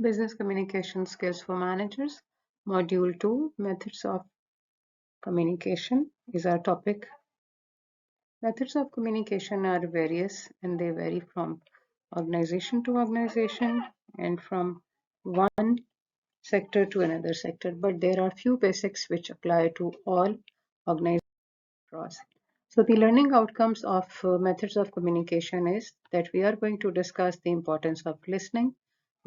Business Communication Skills for Managers, Module 2, Methods of Communication is our topic. Methods of communication are various and they vary from organization to organization and from one sector to another sector, but there are few basics which apply to all organizations across. So the learning outcomes of methods of communication is that we are going to discuss the importance of listening.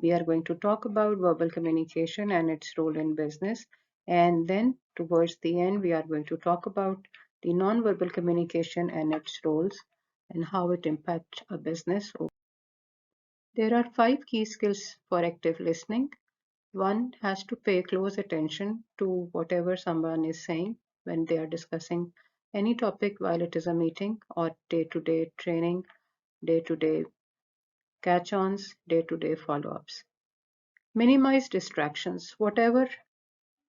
We are going to talk about verbal communication and its role in business. And then towards the end, we are going to talk about the non-verbal communication and its roles and how it impacts a business. There are 5 key skills for active listening. One has to pay close attention to whatever someone is saying when they are discussing any topic while it is a meeting or day-to-day training, day-to-day catch-ons, day-to-day follow-ups. Minimize distractions. Whatever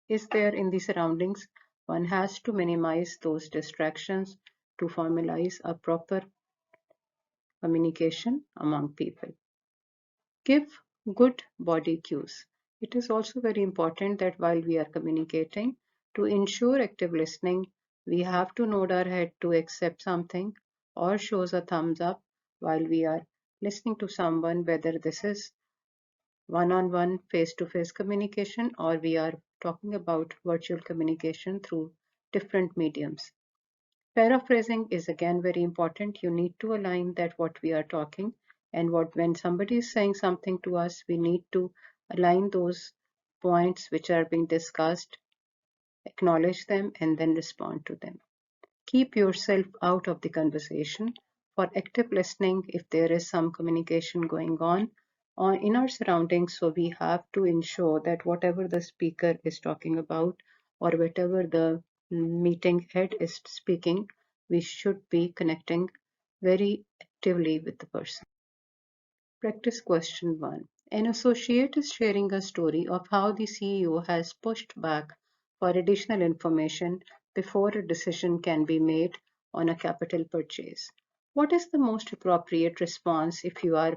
is there in the surroundings, one has to minimize those distractions to formalize a proper communication among people. Give good body cues. It is also very important that while we are communicating, to ensure active listening, we have to nod our head to accept something or shows a thumbs up while we are listening to someone, whether this is one-on-one face-to-face communication or we are talking about virtual communication through different mediums. Paraphrasing is again very important. You need to align that what we are talking and what when somebody is saying something to us, we need to align those points which are being discussed, acknowledge them, and then respond to them. Keep yourself out of the conversation. For active listening, if there is some communication going on in our surroundings, so we have to ensure that whatever the speaker is talking about or whatever the meeting head is speaking, we should be connecting very actively with the person. Practice question 1. An associate is sharing a story of how the CEO has pushed back for additional information before a decision can be made on a capital purchase. What is the most appropriate response if you are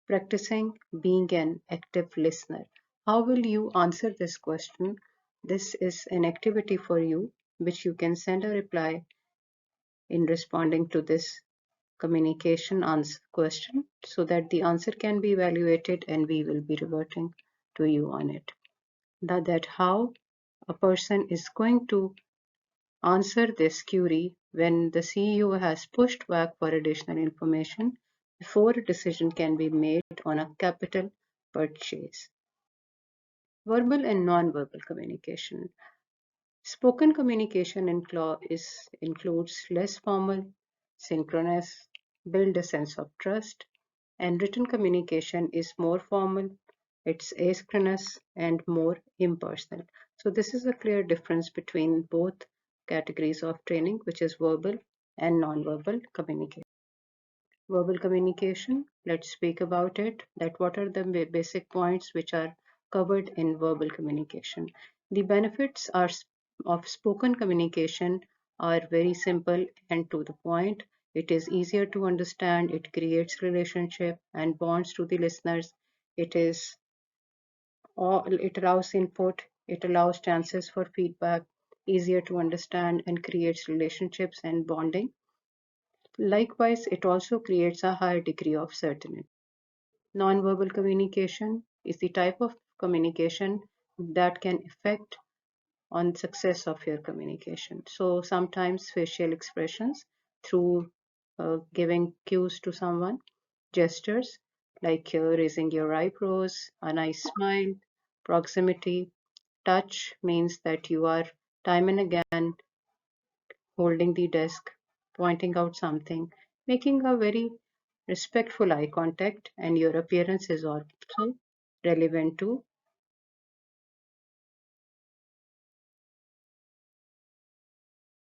practicing being an active listener? How will you answer this question? This is an activity for you, which you can send a reply in responding to this communication answer question so that the answer can be evaluated and we will be reverting to you on it. That how a person is going to answer this query when the CEO has pushed back for additional information before a decision can be made on a capital purchase. Verbal and non-verbal communication. Spoken communication includes less formal, synchronous, build a sense of trust, and written communication is more formal, it's asynchronous and more impersonal. So this is a clear difference between both categories of training, which is verbal and non-verbal communication. Verbal communication, let's speak about it, that what are the basic points which are covered in verbal communication. The benefits of spoken communication are very simple and to the point. It is easier to understand, it creates relationship and bonds to the listeners. It allows input, it allows chances for feedback, easier to understand and creates relationships and bonding. Likewise, it also creates a higher degree of certainty. Nonverbal communication is the type of communication that can affect on success of your communication. So sometimes facial expressions through giving cues to someone, gestures like raising your eyebrows, a nice smile, proximity, touch means that you are time and again holding the desk, pointing out something, making a very respectful eye contact, and your appearance is also relevant to